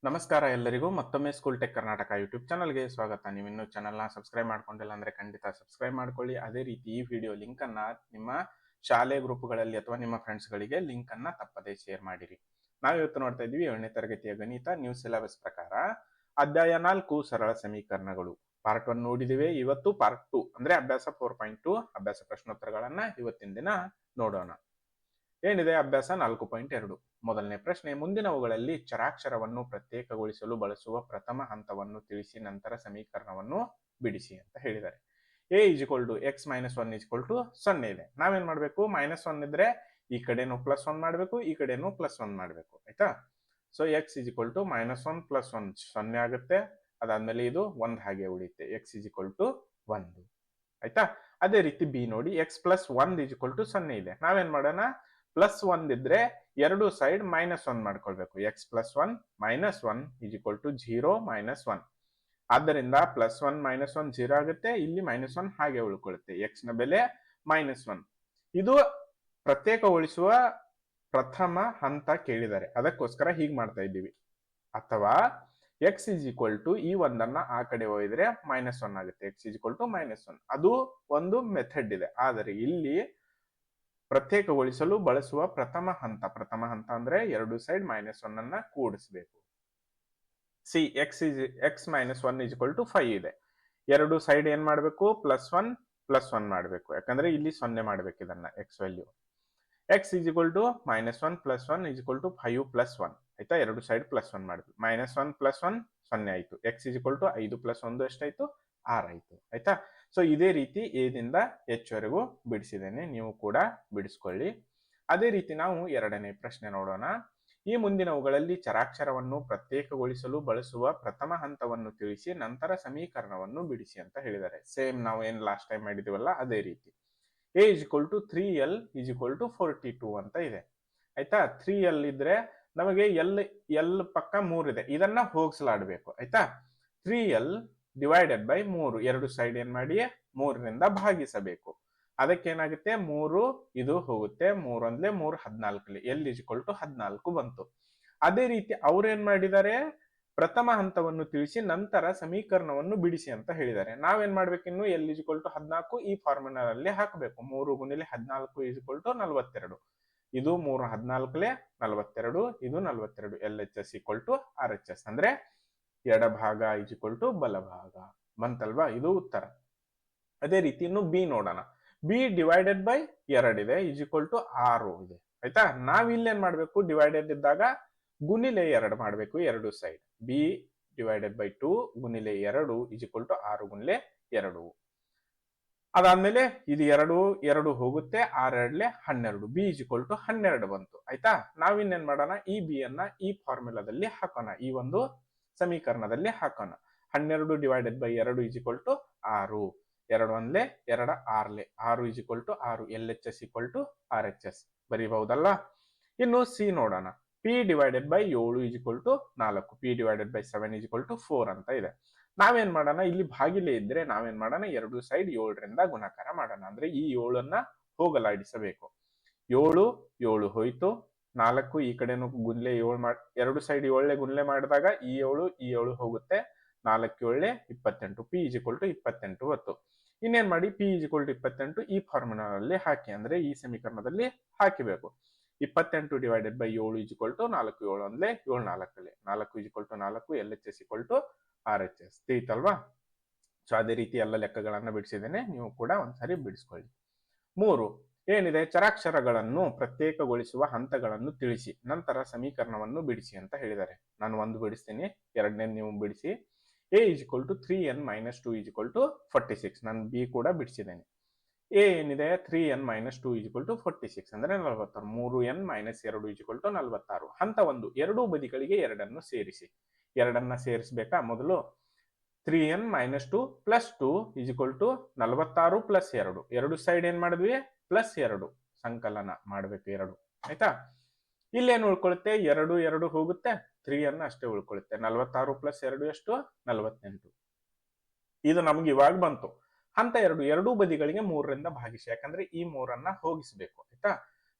ನಮಸ್ಕಾರ ಎಲ್ಲರಿಗೂ ಮತ್ತೊಮ್ಮೆ ಸ್ಕೂಲ್ ಟೆಕ್ ಕರ್ನಾಟಕ ಯೂಟ್ಯೂಬ್ ಚಾನಲ್ಗೆ ಸ್ವಾಗತ. ನೀವು ಇನ್ನೂ ಚಾನಲ್ನ ಸಬ್ಸ್ಕ್ರೈಬ್ ಮಾಡ್ಕೊಂಡಿಲ್ಲ ಅಂದ್ರೆ ಖಂಡಿತ ಸಬ್ಸ್ಕ್ರೈಬ್ ಮಾಡ್ಕೊಳ್ಳಿ. ಅದೇ ರೀತಿ ಈ ವಿಡಿಯೋ ಲಿಂಕ್ ಅನ್ನ ನಿಮ್ಮ ಶಾಲೆ ಗ್ರೂಪ್ಗಳಲ್ಲಿ ಅಥವಾ ನಿಮ್ಮ ಫ್ರೆಂಡ್ಸ್ಗಳಿಗೆ ಲಿಂಕ್ ಅನ್ನ ತಪ್ಪದೇ ಶೇರ್ ಮಾಡಿರಿ. ನಾವು ಇವತ್ತು ನೋಡ್ತಾ ಇದ್ವಿ 7ನೇ ತರಗತಿಯ ಗಣಿತ ನ್ಯೂ ಸಿಲೆಬಸ್ ಪ್ರಕಾರ ಅಧ್ಯಾಯ 4 ಸರಳ ಸಮೀಕರಣಗಳು ಪಾರ್ಟ್ 1 ನೋಡಿದಿವೆ. ಇವತ್ತು ಪಾರ್ಟ್ 2 ಅಂದ್ರೆ ಅಭ್ಯಾಸ 4.2 ಅಭ್ಯಾಸ ಪ್ರಶ್ನೋತ್ತರಗಳನ್ನ ಇವತ್ತಿನ ದಿನ ನೋಡೋಣ. ಏನಿದೆ ಅಭ್ಯಾಸ 4.2. ಮೊದಲನೇ ಪ್ರಶ್ನೆ, ಮುಂದಿನವುಗಳಲ್ಲಿ ಚರಾಕ್ಷರವನ್ನು ಪ್ರತ್ಯೇಕಗೊಳಿಸಲು ಬಳಸುವ ಪ್ರಥಮ ಹಂತವನ್ನು ತಿಳಿಸಿ ನಂತರ ಸಮೀಕರಣವನ್ನು ಬಿಡಿಸಿ ಅಂತ ಹೇಳಿದ್ದಾರೆ. a = x - 1 = 0 ಇದೆ. ನಾವೇನ್ ಮಾಡ್ಬೇಕು, -1 ಇದ್ರೆ ಈ ಕಡೆನು +1 ಮಾಡ್ಬೇಕು, ಈ ಕಡೆನು +1 ಮಾಡ್ಬೇಕು. ಆಯ್ತಾ? ಸೊ x = -1 + 1 0 ಆಗುತ್ತೆ. ಅದಾದ್ಮೇಲೆ ಇದು 1 ಹಾಗೆ ಉಳಿಯುತ್ತೆ. x = 1. ಆಯ್ತಾ? ಅದೇ ರೀತಿ b ನೋಡಿ, x + 1 = 0 ಇದೆ. ನಾವೇನ್ ಮಾಡೋಣ, +1 ಇದ್ರೆ ಎರಡು ಸೈಡ್ -1 ಮಾಡ್ಕೊಳ್ಬೇಕು. x + 1 - 1 = 0 - 1. ಆದ್ದರಿಂದ +1 - 1 0 ಆಗುತ್ತೆ. ಇಲ್ಲಿ -1 ಹಾಗೆ ಉಳ್ಕೊಳ್ಳುತ್ತೆ. x ನ ಬೆಲೆ -1. ಇದು ಪ್ರತ್ಯೇಕಗೊಳಿಸುವ ಪ್ರಥಮ ಹಂತ ಕೇಳಿದ್ದಾರೆ, ಅದಕ್ಕೋಸ್ಕರ ಹೀಗೆ ಮಾಡ್ತಾ ಇದ್ದೀವಿ. ಅಥವಾ x = ಈ ಒಂದನ್ನ ಆ ಕಡೆ ಒಯ್ದ್ರೆ -1 ಆಗುತ್ತೆ. x = -1. ಅದು ಒಂದು ಮೆಥಡ್ ಇದೆ. ಆದರೆ ಇಲ್ಲಿ ಪ್ರತ್ಯೇಕಗೊಳಿಸಲು ಬಳಸುವ ಪ್ರಥಮ ಹಂತ ಅಂದ್ರೆ ಎರಡು ಸೈಡ್ -1 ಅನ್ನ ಕೂಡಿಸಬೇಕು. ಸಿ x - 1 = 5 ಇದೆ. ಎರಡು ಸೈಡ್ ಏನ್ ಮಾಡಬೇಕು, +1 +1 ಮಾಡಬೇಕು. ಯಾಕಂದ್ರೆ ಇಲ್ಲಿ 0 ಮಾಡ್ಬೇಕು ಇದನ್ನ x ವ್ಯಾಲ್ಯೂ. x = -1 + 1 = 5 + 1. ಆಯ್ತಾ? ಎರಡು ಸೈಡ್ +1 ಮಾಡಬೇಕು. -1 + 1 0 ಆಯ್ತು. x = 5 + 1 ಎಷ್ಟಾಯ್ತು, 6 ಆಯ್ತು. ಆಯ್ತಾ? ಸೊ ಇದೇ ರೀತಿ a ದಿಂದ h ವರೆಗೂ ಬಿಡಿಸಿದ್ದೇನೆ, ನೀವು ಕೂಡ ಬಿಡಿಸ್ಕೊಳ್ಳಿ. ಅದೇ ರೀತಿ ನಾವು ಎರಡನೇ ಪ್ರಶ್ನೆ ನೋಡೋಣ. ಈ ಮುಂದಿನವುಗಳಲ್ಲಿ ಚರಾಕ್ಷರವನ್ನು ಪ್ರತ್ಯೇಕಗೊಳಿಸಲು ಬಳಸುವ ಪ್ರಥಮ ಹಂತವನ್ನು ತಿಳಿಸಿ ನಂತರ ಸಮೀಕರಣವನ್ನು ಬಿಡಿಸಿ ಅಂತ ಹೇಳಿದ್ದಾರೆ. ಸೇಮ್ ನಾವು ಏನ್ ಲಾಸ್ಟ್ ಟೈಮ್ ಮಾಡಿದೀವಲ್ಲ ಅದೇ ರೀತಿ. a = 3l = 42 ಅಂತ ಇದೆ. ಆಯ್ತಾ? 3l ಇದ್ರೆ ನಮಗೆ l ಪಕ್ಕ 3 ಇದೆ, ಇದನ್ನ ಹೋಗಿಸಲಾಡಬೇಕು. ಆಯ್ತಾ? 3l ಡಿವೈಡೆಡ್ ಬೈ 3, ಎರಡು ಸೈಡ್ ಏನ್ ಮಾಡಿ 3ರಿಂದ ಭಾಗಿಸಬೇಕು. ಅದಕ್ಕೇನಾಗುತ್ತೆ, 3 ಇದು ಹೋಗುತ್ತೆ, 3 1 3 14, l = 14 ಬಂತು. ಅದೇ ರೀತಿ ಅವ್ರೇನ್ ಮಾಡಿದ್ದಾರೆ, ಪ್ರಥಮ ಹಂತವನ್ನು ತಿಳಿಸಿ ನಂತರ ಸಮೀಕರಣವನ್ನು ಬಿಡಿಸಿ ಅಂತ ಹೇಳಿದ್ದಾರೆ. ನಾವೇನ್ ಮಾಡ್ಬೇಕು, ಇನ್ನು l = 14 ಈ ಫಾರ್ಮುಲಾದಲ್ಲಿ ಹಾಕಬೇಕು. 3 × 14 = 42. ಇದು 3 14 42, ಇದು 42. LHS = RHS ಅಂದ್ರೆ ಎಡಭಾಗ = ಬಲಭಾಗ ಬಂತಲ್ವಾ? ಇದು ಉತ್ತರ. ಅದೇ ರೀತಿ ಇನ್ನು ಬಿ ನೋಡೋಣ. ಬಿ ಡಿವೈಡೆಡ್ ಬೈ 2 ಇದೆ, = 6 ಇದೆ. ಆಯ್ತಾ? ನಾವಿಲ್ಲೇನ್ ಮಾಡ್ಬೇಕು, ಡಿವೈಡೆಡ್ ಇದ್ದಾಗ ಗುಣಿಲೆ 2 ಮಾಡ್ಬೇಕು ಎರಡು ಸೈಡ್. B divided by 2 ಗುಣಿಲೆ 2 = 6 ಗುಣಿಲೆ 2. ಅದಾದ್ಮೇಲೆ ಇದು 2 ಹೋಗುತ್ತೆ, 6 2 12, ಬಿ = 12 ಬಂತು. ಆಯ್ತಾ? ನಾವಿನ್ನೇನ್ ಮಾಡೋಣ, ಈ ಬಿ ಅನ್ನ ಈ ಫಾರ್ಮುಲಾದಲ್ಲಿ ಹಾಕೋಣ, ಈ ಒಂದು ಸಮೀಕರಣದಲ್ಲಿ ಹಾಕೋಣ. 12 ಡಿವೈಡೆಡ್ ಬೈ 2 = 6, 2 1 2 6 6 6, LHS = RHS ಬರೀಬಹುದಲ್ಲ. ಇನ್ನು ಸಿ ನೋಡೋಣ. P divided by 7 = 4, P divided by 7 = 4 ಅಂತ ಇದೆ. ನಾವೇನ್ ಮಾಡೋಣ, ಇಲ್ಲಿ ಭಾಗಿಲೆ ಇದ್ರೆ ನಾವೇನ್ ಮಾಡೋಣ, ಎರಡು ಸೈಡ್ 7ರಿಂದ ಗುಣಾಕಾರ ಮಾಡೋಣ. ಅಂದ್ರೆ ಈ 7ಅನ್ನ ಹೋಗಲಾಡಿಸಬೇಕು. 7 7 ಹೋಯ್ತು, 4 ಈ ಕಡೆನು ಗುಣಿಲೆ 7 ಎರಡು ಸೈಡ್ 7 ಗುಣಿಲೆ ಮಾಡಿದಾಗ ಈ 7 ಹೋಗುತ್ತೆ, 4 7 28, ಪಿ = 28 ಬತ್ತು. ಇನ್ನೇನ್ ಮಾಡಿ, ಪಿ = 28 ಈ ಫಾರ್ಮುಲಾದಲ್ಲಿ ಹಾಕಿ, ಅಂದ್ರೆ ಈ ಸಮೀಕರಣದಲ್ಲಿ ಹಾಕಿಬೇಕು. 28 divided by 7 = 4, 7 1 7 4, 4 4, LHS = RHS ತಿಳಿತಲ್ವಾ? So ಅದೇ ರೀತಿ ಎಲ್ಲ ಲೆಕ್ಕಗಳನ್ನ ಬಿಡಿಸಿದ್ದೇನೆ, ನೀವು ಕೂಡ ಒಂದ್ಸರಿ ಬಿಡಿಸ್ಕೊಳ್ಳಿ. 3 ಏನಿದೆ, ಚರಾಕ್ಷರಗಳನ್ನು ಪ್ರತ್ಯೇಕಗೊಳಿಸುವ ಹಂತಗಳನ್ನು ತಿಳಿಸಿ ನಂತರ ಸಮೀಕರಣವನ್ನು ಬಿಡಿಸಿ ಅಂತ ಹೇಳಿದ್ದಾರೆ. ನಾನು ಒಂದು ಬಿಡಿಸ್ತೀನಿ, ಎರಡನೇ ನೀವು ಬಿಡಿಸಿ. a = 3n - 2 = 46. ನಾನು ಬಿ ಕೂಡ ಬಿಡಿಸಿದ್ದೇನೆ. a ಏನಿದೆ, 3n - 2 = 46 ಅಂದ್ರೆ 46. 3n - 2 = 46. ಹಂತ 1, ಎರಡೂ ಬದಿಗಳಿಗೆ 2ಅನ್ನು ಸೇರಿಸಿ. ಎರಡನ್ನ ಸೇರಿಸಬೇಕಾ ಮೊದಲು. 3n - 2 + 2 = 46 + 2. ಎರಡು ಸೈಡ್ ಏನ್ ಮಾಡಿದ್ವಿ, +2 ಸಂಕಲನ ಮಾಡ್ಬೇಕು 2. ಆಯ್ತಾ? ಇಲ್ಲೇನು ಉಳ್ಕೊಳ್ಳುತ್ತೆ, 2 2 ಹೋಗುತ್ತೆ, 3n ಅಷ್ಟೇ ಉಳ್ಕೊಳ್ಳುತ್ತೆ. 46 + 2 ಎಷ್ಟು, 48. ಇದು ನಮ್ಗೆ ಇವಾಗ ಬಂತು. ಹಂತ 2, ಎರಡೂ ಬದಿಗಳಿಗೆ 3ರಿಂದ ಭಾಗಿಸಿ, ಯಾಕಂದ್ರೆ ಈ 3ಅನ್ನ ಹೋಗಿಸಬೇಕು. ಆಯ್ತಾ?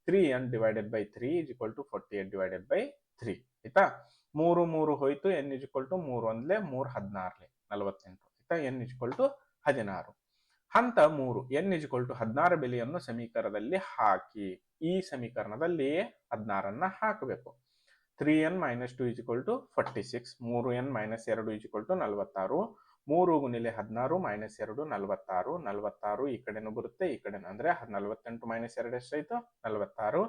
3n divided by 3 = 48 divided by 3. ಆಯ್ತಾ? ಮೂರು ಮೂರು ಹೋಯ್ತು, n ಇಜಿಕ್ವಲ್ ಟು 3 ಒಂದ್ಲೆ 3 16 48 ಆಯ್ತಾ, n ಇಜಿಕ್ವಲ್ ಟು 16. ಹಂತ 3 n ಇಜಿಕ್ವಲ್ ಟು 16 ಬೆಲೆಯನ್ನು ಸಮೀಕರಣದಲ್ಲಿ ಹಾಕಿ. ಈ ಸಮೀಕರಣದಲ್ಲಿ 16 ಹಾಕಬೇಕು. 3n - 2 is equal to 46, 3n - 2 is equal to 46, 3 ಗುಣಿಲೆ 16 - 2 46, 46 ಈ ಕಡೆನೂ ಬರುತ್ತೆ, ಈ ಕಡೆನೂ, ಅಂದ್ರೆ 48 - 2 ಎಷ್ಟಾಯ್ತು 46.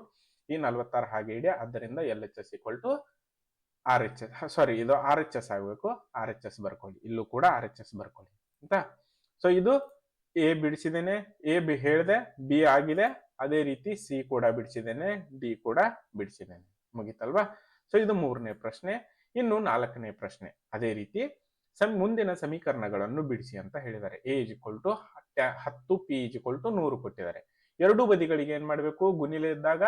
ಈ 46 ಹಾಗೆ ಇಡಿ. ಆದ್ದರಿಂದ LHS ಈಕ್ವಲ್ ಟು RHS, ಸಾರಿ ಇದು RHS ಆಗಬೇಕು, RHS ಬರ್ಕೊಳ್ಳಿ, ಇಲ್ಲೂ ಕೂಡ RHS ಬರ್ಕೊಳ್ಳಿ ಆಯ್ತಾ. ಸೊ ಇದು ಎ ಬಿಡಿಸಿದ್ದೇನೆ, ಎ ಹೇಳಿದೆ, ಬಿ ಆಗಿದೆ, ಅದೇ ರೀತಿ ಸಿ ಕೂಡ ಬಿಡಿಸಿದ್ದೇನೆ, ಡಿ ಕೂಡ ಬಿಡಿಸಿದ್ದೇನೆ, ಮುಗಿತಲ್ವಾ. ಸೊ ಇದು 3ನೇ ಪ್ರಶ್ನೆ. ಇನ್ನು 4ನೇ ಪ್ರಶ್ನೆ ಅದೇ ರೀತಿ ಮುಂದಿನ ಸಮೀಕರಣಗಳನ್ನು ಬಿಡಿಸಿ ಅಂತ ಹೇಳಿದ್ದಾರೆ. A is equal to 10, P is equal to 100 ಕೊಟ್ಟಿದ್ದಾರೆ. ಎರಡೂ ಬದಿಗಳಿಗೆ ಏನ್ ಮಾಡಬೇಕು, ಗುಣಿಲೆ ಇದ್ದಾಗ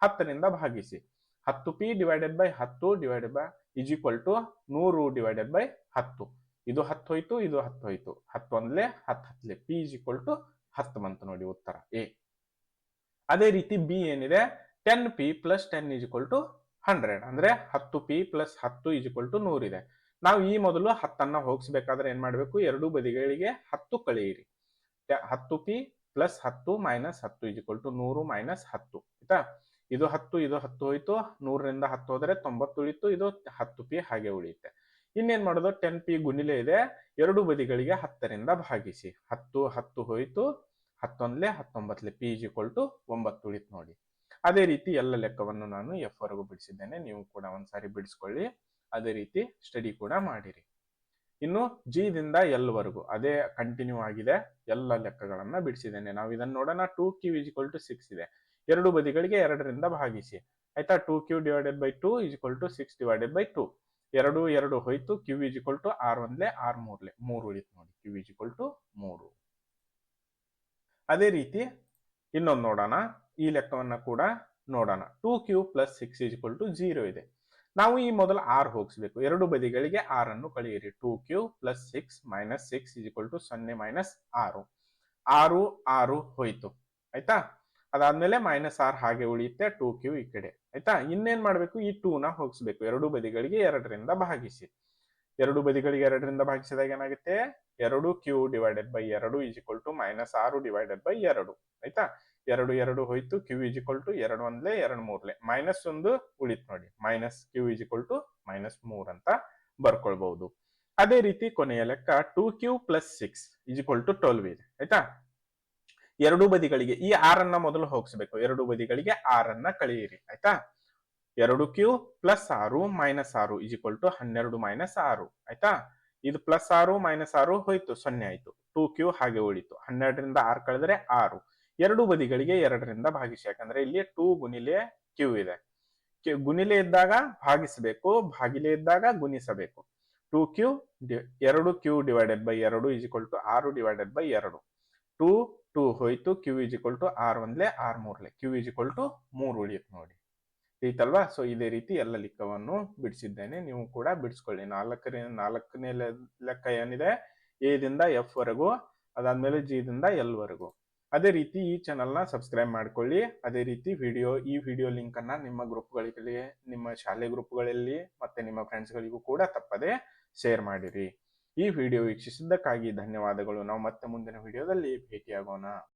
10ರಿಂದ ಭಾಗಿಸಿ. 10p divided by 10 divided by is equal to 100 divided by 10. ಇದು 10 ಹೋಯ್ತು, ಇದು 10 ಹೋಯ್ತು, 10 ಒಂದ್ಲೆ 10 ಹತ್ಲೆ, ಪಿ ಇಜಿಕ್ವಲ್ ಟು 10 ಬಂತು ನೋಡಿ ಉತ್ತರ ಎ. ಅದೇ ರೀತಿ ಬಿ ಏನಿದೆ, 10p ಪ್ಲಸ್ 10 ಇಜಿಕ್ವಲ್ ಟು 100, ಅಂದ್ರೆ 10p ಪ್ಲಸ್ 10 ಇಜಿಕ್ವಲ್ ಟು 100 ಇದೆ. ನಾವು ಈ ಮೊದಲು 10 ಹೋಗಿಸ್ಬೇಕಾದ್ರೆ ಏನ್ ಮಾಡ್ಬೇಕು, ಎರಡೂ ಬದಿಗಳಿಗೆ 10 ಕಳೆಯಿರಿ. 10p plus 10 minus 10 is equal to 100 minus 10 ಆಯ್ತಾ. ಇದು 10, ಇದು 10 ಹೋಯ್ತು, 100ರಿಂದ 10 ಹೋದ್ರೆ 90 ಉಳಿತು, ಇದು 10p ಹಾಗೆ ಉಳಿಯುತ್ತೆ. ಇನ್ನೇನ್ ಮಾಡೋದು, 10p ಗುಣಿಲೆ ಇದೆ, ಎರಡೂ ಬದಿಗಳಿಗೆ 10ರಿಂದ ಭಾಗಿಸಿ. 10 10 ಹೋಯ್ತು, 11 19 ಪಿ ಇಜಿಕ್ವಲ್ ಟು 9 ಉಳಿತು ನೋಡಿ. ಅದೇ ರೀತಿ ಎಲ್ಲ ಲೆಕ್ಕವನ್ನು ನಾನು ಎಫ್ ವರೆಗೂ ಬಿಡಿಸಿದ್ದೇನೆ, ನೀವು ಕೂಡ ಒಂದ್ಸಾರಿ ಬಿಡಿಸ್ಕೊಳ್ಳಿ, ಅದೇ ರೀತಿ ಸ್ಟಡಿ ಕೂಡ ಮಾಡಿರಿ. ಇನ್ನು ಜಿ ದಿಂದ ಎಲ್ ವರೆಗೂ ಅದೇ ಕಂಟಿನ್ಯೂ ಆಗಿದೆ, ಎಲ್ಲ ಲೆಕ್ಕಗಳನ್ನ ಬಿಡಿಸಿದ್ದೇನೆ. ನಾವು ಇದನ್ನು ನೋಡೋಣ. 2q ಇಜಿಕ್ವಲ್ ಟು 6 ಇದೆ, ಎರಡು ಬದಿಗಳಿಗೆ 2ರಿಂದ ಭಾಗಿಸಿ ಆಯ್ತಾ. 2q divided by 2 is equal to 6 divided by 2. 2 2 ಹೋಯ್ತು, q ಇಜಿಕ್ವಲ್ ಟು 6 ಒಂದ್ಲೆ 6 ಮೂರ್ಲೆ 3 ಉಳಿತು ನೋಡಿ, q ಇಜಿಕ್ವಲ್ ಟು 3. ಅದೇ ರೀತಿ ಇನ್ನೊಂದು ನೋಡೋಣ, ಈ ಲೆಕ್ಕವನ್ನ ಕೂಡ ನೋಡೋಣ. 2q ಪ್ಲಸ್ 6 ಇಜಿಕ್ವಲ್ ಟು 0 ಇದೆ. ನಾವು ಈ ಮೊದಲು 6 ಹೋಗಿಸ್ಬೇಕು, ಎರಡು ಬದಿಗಳಿಗೆ 6 ಅನ್ನು ಕಳೆಯಿರಿ. 2q plus 6 minus 6 is equal to 0 minus 6. 6 6 ಹೋಯ್ತು ಆಯ್ತಾ. ಅದಾದ್ಮೇಲೆ ಮೈನಸ್ 6 ಹಾಗೆ ಉಳಿಯುತ್ತೆ, 2q ಈ ಕಡೆ ಆಯ್ತಾ. ಇನ್ನೇನ್ ಮಾಡ್ಬೇಕು, ಈ 2ನ ಹೋಗಿಸ್ಬೇಕು, ಎರಡು ಬದಿಗಳಿಗೆ 2ರಿಂದ ಭಾಗಿಸಿ. ಎರಡು ಬದಿಗಳಿಗೆ 2ರಿಂದ ಭಾಗಿಸಿದಾಗ ಏನಾಗುತ್ತೆ, 2q divided by 2 is equal to minus 6 divided by 2 ಆಯ್ತಾ. 2 2 ಹೋಯ್ತು, q ಇಜಿಕ್ವಲ್ ಟು 2 ಒಂದ್ಲೆ 2 ಮೂರ್ಲೆ ಮೈನಸ್ 1 ಉಳಿತು ನೋಡಿ, minus q is equal to minus 3 ಅಂತ ಬರ್ಕೊಳ್ಬಹುದು. ಅದೇ ರೀತಿ ಕೊನೆಯ ಲೆಕ್ಕ 2q ಪ್ಲಸ್ 6 ಇಜಿಕ್ವಲ್ ಟು 12 ಇದೆ ಆಯ್ತಾ. ಎರಡು ಬದಿಗಳಿಗೆ ಈ 6 ಮೊದಲು ಹೋಗಿಸ್ಬೇಕು, ಎರಡು ಬದಿಗಳಿಗೆ 6 ಕಳೆಯಿರಿ ಆಯ್ತಾ. 2q plus 6 minus 6 is equal to 12 minus 6 ಆಯ್ತಾ. ಇದು ಪ್ಲಸ್ 6 ಮೈನಸ್ 6 ಹೋಯ್ತು, 0 ಆಯ್ತು. 2q ಹಾಗೆ ಉಳಿತು, 12ರಿಂದ 6 ಕಳೆದ್ರೆ 6. ಎರಡು ಬದಿಗಳಿಗೆ 2ರಿಂದ ಭಾಗಿಸಿ, ಯಾಕಂದ್ರೆ ಇಲ್ಲಿ 2 ಗುಣಿಲೆ q ಇದೆ. ಗುಣಿಲೆ ಇದ್ದಾಗ ಭಾಗಿಸಬೇಕು, ಭಾಗಿಲೆ ಇದ್ದಾಗ ಗುಣಿಸಬೇಕು. 2q 2q divided by 2 is equal to 6 divided by 2. 2 2 ಹೋಯ್ತು, q ಇಜಿಕ್ವಲ್ ಟು 6 ಒಂದ್ಲೆ 6 ಮೂರ್ಲೆ q ಇಜಿಕ್ವಲ್ ಟು 3 ಉಳಿಯುತ್ತೆ ನೋಡಿ, ಐತಲ್ವಾ. ಸೊ ಇದೇ ರೀತಿ ಎಲ್ಲ ಲೆಕ್ಕವನ್ನು ಬಿಡಿಸಿದ್ದೇನೆ, ನೀವು ಕೂಡ ಬಿಡಿಸ್ಕೊಳ್ಳಿ. 4ನೇ ಲೆಕ್ಕ ಏನಿದೆ, ಎ ದಿಂದ ಎಫ್ ವರೆಗೂ, ಅದಾದ್ಮೇಲೆ ಜಿ ದಿಂದ ಎಲ್ ವರೆಗೂ. ಅದೇ ರೀತಿ ಈ ಚಾನಲ್ನ ಸಬ್ಸ್ಕ್ರೈಬ್ ಮಾಡ್ಕೊಳ್ಳಿ. ಅದೇ ರೀತಿ ಈ ವಿಡಿಯೋ ಲಿಂಕ್ ಅನ್ನ ನಿಮ್ಮ ಗ್ರೂಪ್ಗಳಿಗೆ, ನಿಮ್ಮ ಶಾಲೆ ಗ್ರೂಪ್ಗಳಲ್ಲಿ ಮತ್ತೆ ನಿಮ್ಮ ಫ್ರೆಂಡ್ಸ್ಗಳಿಗೂ ಕೂಡ ತಪ್ಪದೆ ಶೇರ್ ಮಾಡಿರಿ. ಈ ವಿಡಿಯೋ ವೀಕ್ಷಿಸಿದ್ದಕ್ಕಾಗಿ ಧನ್ಯವಾದಗಳು. ನಾವು ಮತ್ತೆ ಮುಂದಿನ ವಿಡಿಯೋದಲ್ಲಿ ಭೇಟಿಯಾಗೋಣ.